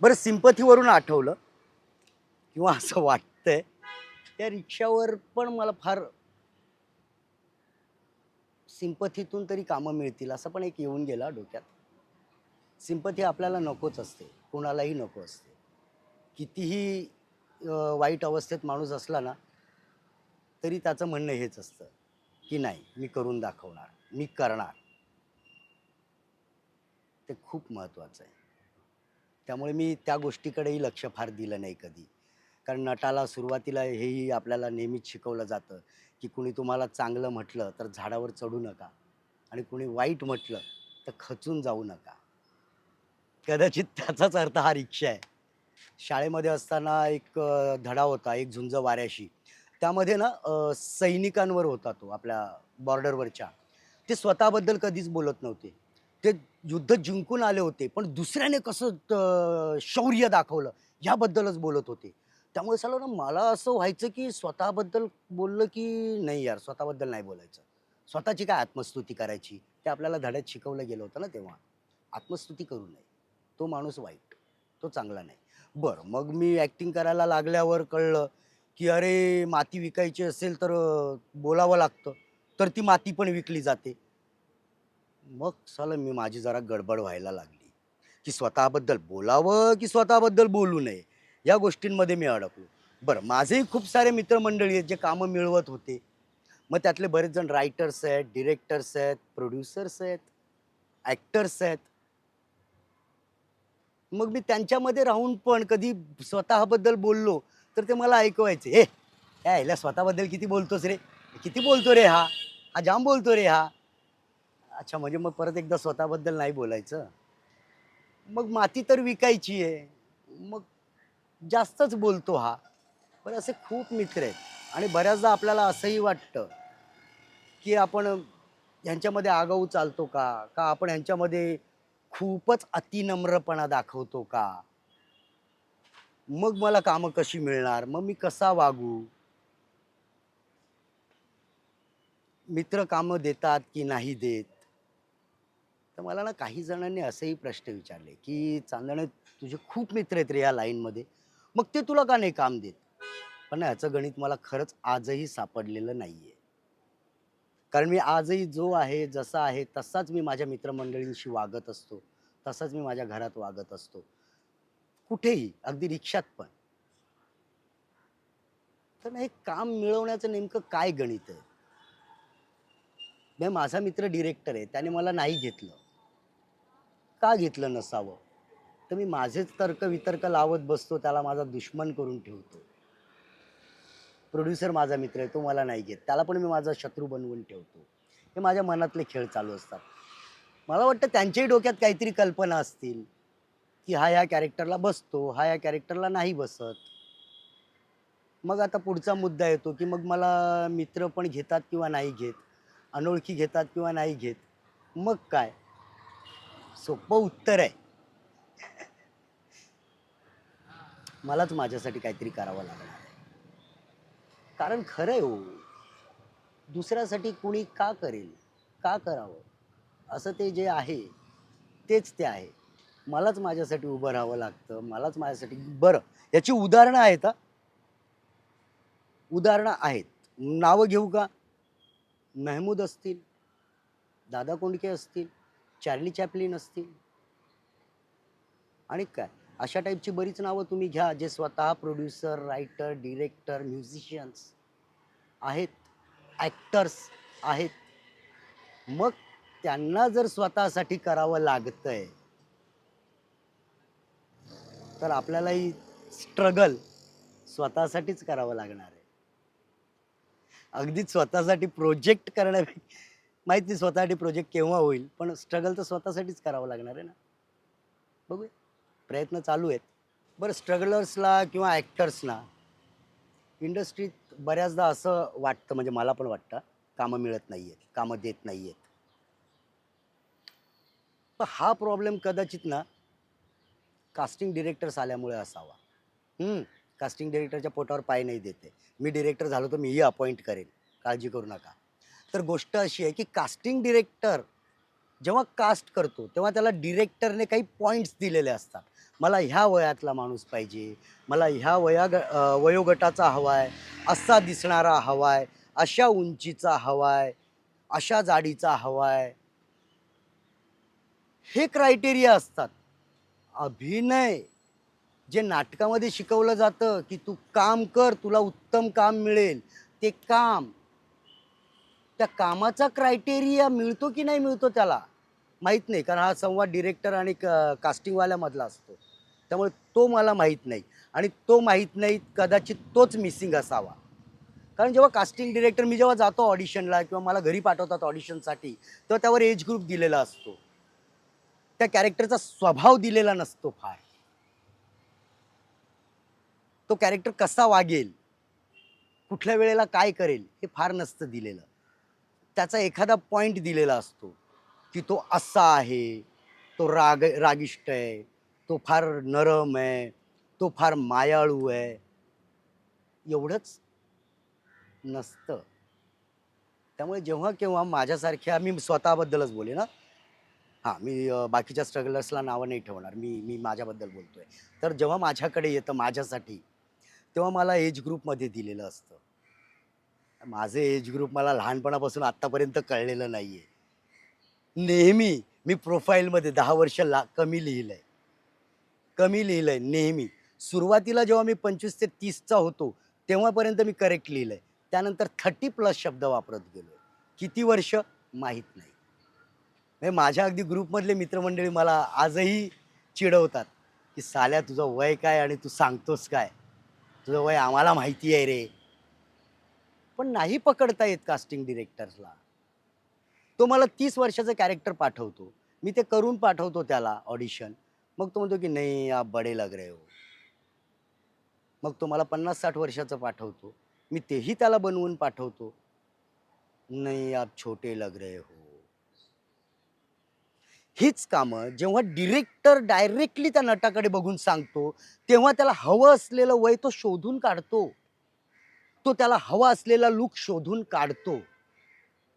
बरं, सिम्पथीवरून आठवलं किंवा असं वाटतंय, त्या रिक्षावर पण मला फार सिम्पथीतून तरी कामं मिळतील असं पण एक येऊन गेला डोक्यात. सिम्पथी आपल्याला नकोच असते, कोणालाही नको असते. कितीही वाईट अवस्थेत माणूस असला ना, तरी त्याचं म्हणणं हेच असतं, की नाही मी करून दाखवणार, मी करणार. ते खूप महत्त्वाचं आहे. त्यामुळे मी त्या गोष्टीकडेही लक्ष फार दिलं नाही कधी. कारण नटाला सुरुवातीला हेही आपल्याला नेहमीच शिकवलं जातं, की कुणी तुम्हाला चांगलं म्हटलं तर झाडावर चढू नका आणि कुणी वाईट म्हटलं तर खचून जाऊ नका. कदाचित त्याचाच अर्थ हा रिक्षा आहे. शाळेमध्ये असताना एक धडा होता, एक झुंज वाऱ्याशी. त्यामध्ये ना सैनिकांवर होता तो आपल्या बॉर्डरवरच्या. ते स्वतःबद्दल कधीच बोलत नव्हते. ते युद्ध जिंकून आले होते, पण दुसऱ्याने कसं शौर्य दाखवलं ह्याबद्दलच बोलत होते. त्यामुळे साला ना मला असं व्हायचं, की स्वतःबद्दल बोललं, की नाही यार स्वतःबद्दल नाही बोलायचं. स्वतःची काय आत्मस्तुती करायची? ते आपल्याला धड्यात शिकवलं गेलं होतं ना तेव्हा. आत्मस्तुती करू नये. तो माणूस वाईट, तो चांगला नाही. बरं, मग मी ॲक्टिंग करायला लागल्यावर कळलं, की अरे माती विकायची असेल तर बोलावं लागतं. तर ती माती पण विकली जाते. मग साला मी माझी जरा गडबड व्हायला लागली, की स्वतःबद्दल बोलावं की स्वतःबद्दल बोलू नये? या गोष्टींमध्ये मी अडकलो. बरं, माझेही खूप सारे मित्रमंडळी आहेत जे कामं मिळवत होते. मग त्यातले बरेच जण रायटर्स आहेत, डिरेक्टर्स आहेत, प्रोड्युसर्स आहेत, ॲक्टर्स आहेत. मग मी त्यांच्यामध्ये राहून पण कधी स्वतःबद्दल बोललो, तर ते मला ऐकवायचे, "ए, त्या ह्याला स्वतःबद्दल किती बोलतोस रे? किती बोलतो रे हा? हा जाम बोलतो रे हा." अच्छा, म्हणजे मग परत एकदा स्वतःबद्दल नाही बोलायचं. मग माती तर विकायची आहे. मग जास्तच बोलतो हा. पण असे खूप मित्र आहेत आणि बऱ्याचदा आपल्याला असंही वाटतं, की आपण ह्यांच्यामध्ये आगाऊ चालतो का? का आपण ह्यांच्यामध्ये खूपच अतिनम्रपणा दाखवतो का? मग मला कामं कशी मिळणार? मग मी कसा वागू? मित्र कामं देतात की नाही देत? तर मला ना काही जणांनी असेही प्रश्न विचारले, की "चांदणे, तुझे खूप मित्र आहेत रे या लाईनमध्ये. मग ते तुला का नाही काम देत?" पण ना ह्याचं गणित मला खरंच आजही सापडलेलं नाहीये. कारण मी आजही जो आहे, जसा आहे तसाच मी माझ्या मित्रमंडळींशी वागत असतो. तसाच मी माझ्या घरात वागत असतो. कुठेही, अगदी रिक्षात पण. तर हे काम मिळवण्याचं नेमकं काय गणित आहे? म्हणजे माझा मित्र डिरेक्टर आहे. त्याने मला नाही घेतलं. का घेतलं नसावं? तर मी माझेच तर्क-वितर्क लावत बसतो, त्याला माझा दुश्मन करून ठेवतो. प्रोड्युसर माझा मित्र आहे, तो मला नाही घेत. त्याला पण मी माझा शत्रू बनवून ठेवतो. हे माझ्या मनातले खेळ चालू असतात. मला वाटतं त्यांच्याही डोक्यात काहीतरी कल्पना असतील, की हा ह्या कॅरेक्टरला बसतो, हा या कॅरेक्टरला नाही बसत. मग आता पुढचा मुद्दा येतो, की मग मला मित्र पण घेतात किंवा नाही घेत. अनोळखी घेतात किंवा नाही घेत. मग काय? सोपं उत्तर आहे, मलाच माझ्यासाठी काहीतरी करावं लागणार आहे. कारण खरं आहे हो, दुसऱ्यासाठी कुणी का करेल? का करावं? असं ते जे आहे, तेच ते आहे. मलाच माझ्यासाठी उभं राहावं लागतं. मलाच माझ्यासाठी बरं, याची उदाहरणं आहेत हां. उदाहरणं आहेत. नावं घेऊ का? मेहमूद असतील, दादा कोंडके असतील, चार्ली चॅप्लिन असतील आणि काय? अशा टाईपची बरीच नावं तुम्ही घ्या, जे स्वतः प्रोड्युसर, रायटर, डिरेक्टर, म्युझिशियन्स आहेत, ॲक्टर्स आहेत. मग त्यांना जर स्वतःसाठी करावं लागतंय, तर आपल्यालाही स्ट्रगल स्वतःसाठीच करावं लागणार आहे. अगदीच स्वतःसाठी प्रोजेक्ट करण्या माहीत नाही स्वतःसाठी प्रोजेक्ट केव्हा होईल, पण स्ट्रगल तर स्वतःसाठीच करावं लागणार आहे ना. बघूया, प्रयत्न चालू आहेत. बरं, स्ट्रगलर्सला किंवा ॲक्टर्सना इंडस्ट्रीत बऱ्याचदा असं वाटतं, म्हणजे मला पण वाटतं, कामं मिळत नाहीयेत, कामं देत नाहीयेत. तर हा प्रॉब्लेम कदाचित ना कास्टिंग डिरेक्टर्स आल्यामुळे असावा. हं, कास्टिंग डायरेक्टरच्या पोटावर पाय नाही देत आहे. मी डिरेक्टर झालो तर मीही अपॉइंट करेन, काळजी करू नका. तर गोष्ट अशी आहे की कास्टिंग डिरेक्टर जेव्हा कास्ट करतो तेव्हा त्याला डिरेक्टरने काही पॉईंट्स दिलेले असतात. मला ह्या वयातला माणूस पाहिजे, मला ह्या वयोगटाचा हवा आहे, असा दिसणारा हवा आहे, अशा उंचीचा हवा आहे, अशा जाडीचा हवा आहे. हे क्रायटेरिया असतात. अभिनय जे नाटकामध्ये शिकवलं जातं की तू काम कर, तुला उत्तम काम मिळेल, ते काम, त्या कामाचा क्रायटेरिया मिळतो की नाही मिळतो त्याला माहीत नाही. कारण हा संवाद डिरेक्टर आणि कास्टिंगवाल्यामधला असतो. त्यामुळे तो मला माहीत नाही आणि तो माहीत नाही कदाचित तोच मिसिंग असावा. कारण जेव्हा कास्टिंग डिरेक्टर मी जेव्हा जातो ऑडिशनला किंवा मला घरी पाठवतात ऑडिशनसाठी, तेव्हा त्यावर एज ग्रुप दिलेला असतो. त्या कॅरेक्टरचा स्वभाव दिलेला नसतो फार. तो कॅरेक्टर कसा वागेल, कुठल्या वेळेला काय करेल हे फार नसतं दिलेलं. त्याचा एखादा पॉइंट दिलेला असतो की तो असा आहे, तो रागिष्ट आहे, तो फार नरम आहे, तो फार मायाळू आहे, एवढंच नसतं. त्यामुळे जेव्हा केव्हा माझ्यासारख्या, मी स्वतःबद्दलच बोलेन ना, हां, मी बाकीच्या स्ट्रगलर्सला नावं नाही ठेवणार. मी मी माझ्याबद्दल बोलतोय. तर जेव्हा माझ्याकडे येतं माझ्यासाठी, तेव्हा मला एज ग्रुपमध्ये दिलेलं असतं. माझं एज ग्रुप मला लहानपणापासून आत्तापर्यंत कळलेलं नाहीये. नेहमी मी प्रोफाईलमध्ये 10 वर्ष कमी लिहिलंय. कमी लिहिलंय नेहमी. सुरुवातीला जेव्हा मी 25 ते 30 चा होतो, तेव्हापर्यंत मी करेक्ट लिहिलंय. त्यानंतर 30+ शब्द वापरत गेलोय. किती वर्ष माहीत नाही. म्हणजे माझ्या अगदी ग्रुपमधले मित्रमंडळी मला आजही चिडवतात, की "साल्या तुझं वय काय आणि तू सांगतोस काय? तुझं वय आम्हाला माहिती आहे रे." पण नाही पकडता येत कास्टिंग डिरेक्टर्सला. तो मला 30 वर्षाचं कॅरेक्टर पाठवतो. मी ते करून पाठवतो त्याला ऑडिशन. मग तो म्हणतो, की "नहीं आप बड़े लग रहे हो." मग तो मला 50-60 वर्षाचं पाठवतो. मी तेही त्याला बनवून पाठवतो. "नहीं आप छोटे लग रहे हो." हीच कामं जेव्हा डिरेक्टर डायरेक्टली त्या नटाकडे बघून सांगतो, तेव्हा त्याला हवं असलेलं वय तो शोधून काढतो. तो त्याला हवा असलेला लूक शोधून काढतो.